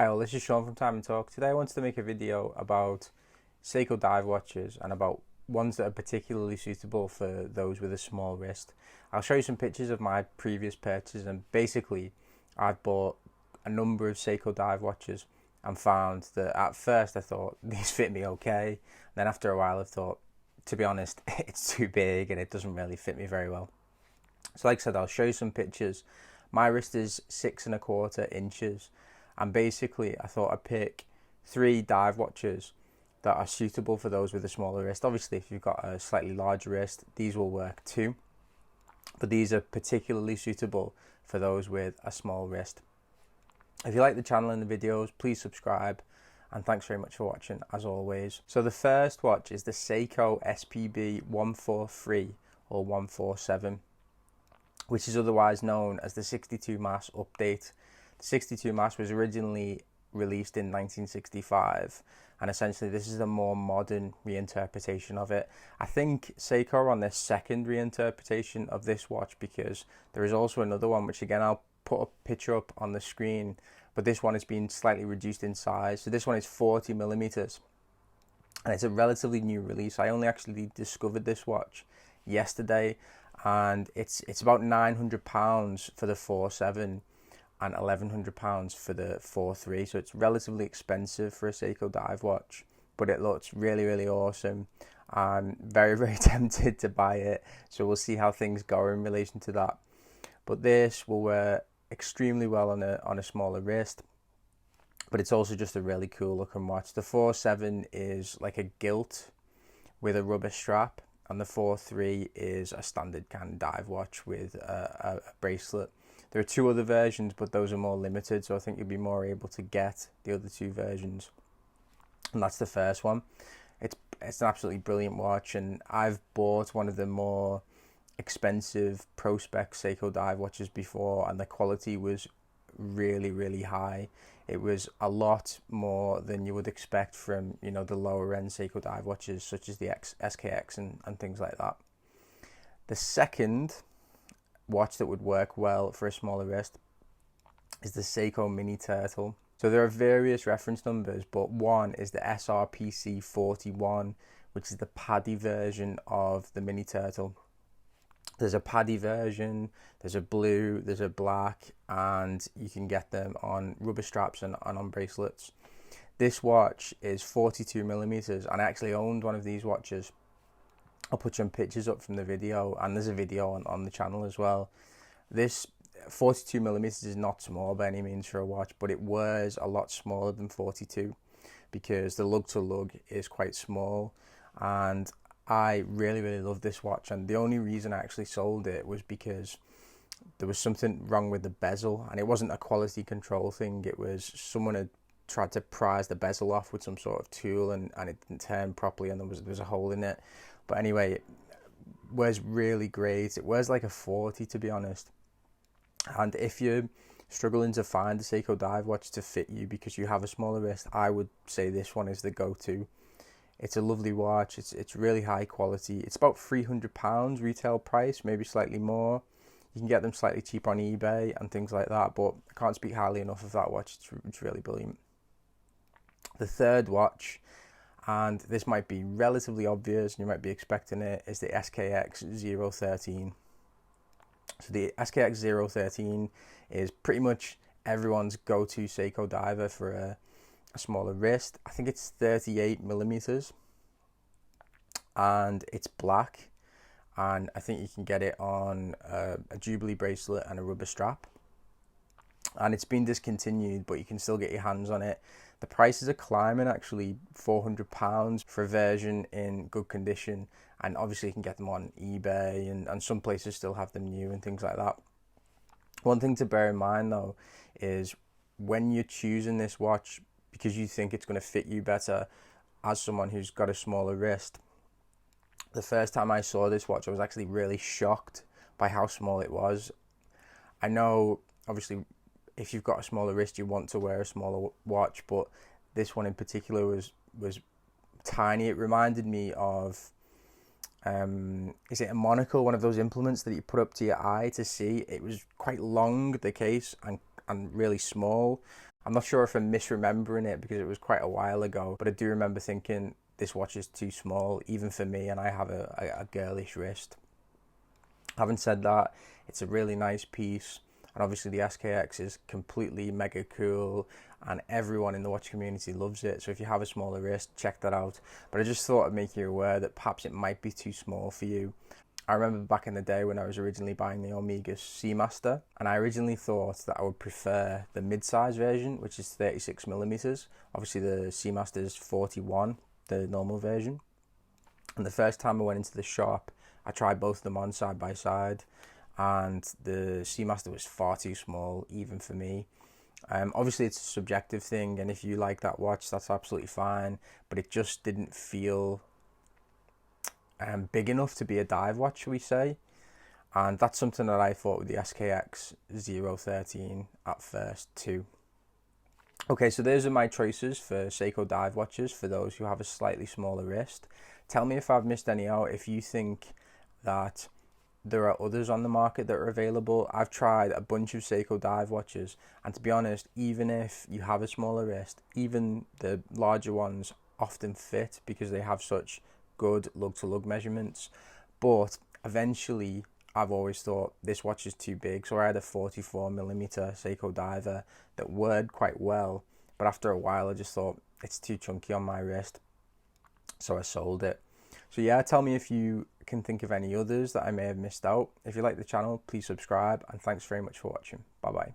Hi all, this is Sean from Time and Talk. Today I wanted to make a video about Seiko dive watches and about ones that are particularly suitable for those with a small wrist. I'll show you some pictures of my previous purchases, and basically I've bought a number of Seiko dive watches and found that at first I thought these fit me okay. Then after a while I thought, to be honest, it's too big and it doesn't really fit me very well. So like I said, I'll show you some pictures. My wrist is 6¼ inches. And basically, I thought I'd pick 3 dive watches that are suitable for those with a smaller wrist. Obviously, if you've got a slightly larger wrist, these will work too. But these are particularly suitable for those with a small wrist. If you like the channel and the videos, please subscribe. And thanks very much for watching, as always. So the first watch is the Seiko SPB143 or 147, which is otherwise known as the 62 mass update. The 62 mass was originally released in 1965, and essentially this is a more modern reinterpretation of it. I think Seiko are on their second reinterpretation of this watch, because there is also another one, which again I'll put a picture up on the screen, but this one has been slightly reduced in size. So this one is 40mm, and it's a relatively new release. I only actually discovered this watch yesterday, and it's about £900 for the 47 and £1,100 for the 43, so it's relatively expensive for a Seiko dive watch, but it looks really awesome. I'm very tempted to buy it, so we'll see how things go in relation to that. But this will wear extremely well on a smaller wrist, but it's also just a really cool looking watch. The 47 is like a gilt with a rubber strap, and the 43 is a standard kind of dive watch with a bracelet. There are 2 other versions, but those are more limited, so I think you'll be more able to get the other 2 versions. And that's the first one. It's an absolutely brilliant watch, and I've bought one of the more expensive Pro Spec Seiko dive watches before, and the quality was really high. It was a lot more than you would expect from, you know, the lower end Seiko dive watches such as the SKX and things like that. The second watch that would work well for a smaller wrist is the Seiko Mini Turtle. So there are various reference numbers, but one is the SRPC41, which is the paddy version of the Mini Turtle. There's a paddy version, there's a blue, there's a black, and you can get them on rubber straps and on bracelets. This watch is 42mm, and I actually owned one of these watches. I'll put some pictures up from the video, and there's a video on the channel as well. This 42mm is not small by any means for a watch, but it wears a lot smaller than 42 because the lug to lug is quite small, and I really love this watch. And the only reason I actually sold it was because there was something wrong with the bezel, and it wasn't a quality control thing. It was someone had tried to prise the bezel off with some sort of tool, and it didn't turn properly, and there was a hole in it. But anyway, it wears really great. It wears like a 40, to be honest. And if you're struggling to find a Seiko dive watch to fit you because you have a smaller wrist, I would say this one is the go-to. It's a lovely watch. It's really high quality. It's about £300 retail price, maybe slightly more. You can get them slightly cheaper on eBay and things like that, but I can't speak highly enough of that watch. It's really brilliant. The third watch, and this might be relatively obvious and you might be expecting it, is the SKX013. So the SKX013 is pretty much everyone's go-to Seiko diver for a smaller wrist. I think it's 38mm, and it's black, and I think you can get it on a Jubilee bracelet and a rubber strap. And it's been discontinued, but you can still get your hands on it. The prices are climbing, actually, £400 for a version in good condition, and obviously you can get them on eBay, and some places still have them new and things like that. One thing to bear in mind though is when you're choosing this watch because you think it's going to fit you better as someone who's got a smaller wrist, the first time I saw this watch I was actually really shocked by how small it was. I know obviously if you've got a smaller wrist you want to wear a smaller watch, but this one in particular was tiny. It reminded me of is it a monocle, one of those implements that you put up to your eye to see? It was quite long, the case, and really small. I'm not sure if I'm misremembering it because it was quite a while ago, but I do remember thinking this watch is too small, even for me, and I have a girlish wrist. Having said that, it's a really nice piece, and obviously the SKX is completely mega cool, and everyone in the watch community loves it. So if you have a smaller wrist, check that out. But I just thought I'd make you aware that perhaps it might be too small for you. I remember back in the day when I was originally buying the Omega Seamaster, and I originally thought that I would prefer the mid-size version, which is 36mm. Obviously the Seamaster is 41, the normal version. And the first time I went into the shop, I tried both of them on side by side, and the Seamaster was far too small, even for me. Obviously it's a subjective thing, and if you like that watch, that's absolutely fine, but it just didn't feel big enough to be a dive watch, shall we say. And that's something that I thought with the SKX013 at first too. Okay, so those are my choices for Seiko dive watches for those who have a slightly smaller wrist. Tell me if I've missed any out, if you think that there are others on the market that are available. I've tried a bunch of Seiko dive watches, and to be honest, even if you have a smaller wrist, even the larger ones often fit because they have such good lug-to-lug measurements. But eventually I've always thought this watch is too big, so I had a 44mm Seiko diver that worked quite well, but after a while I just thought it's too chunky on my wrist, so I sold it. So yeah, tell me if you can think of any others that I may have missed out. If you like the channel, please subscribe, and thanks very much for watching. Bye bye.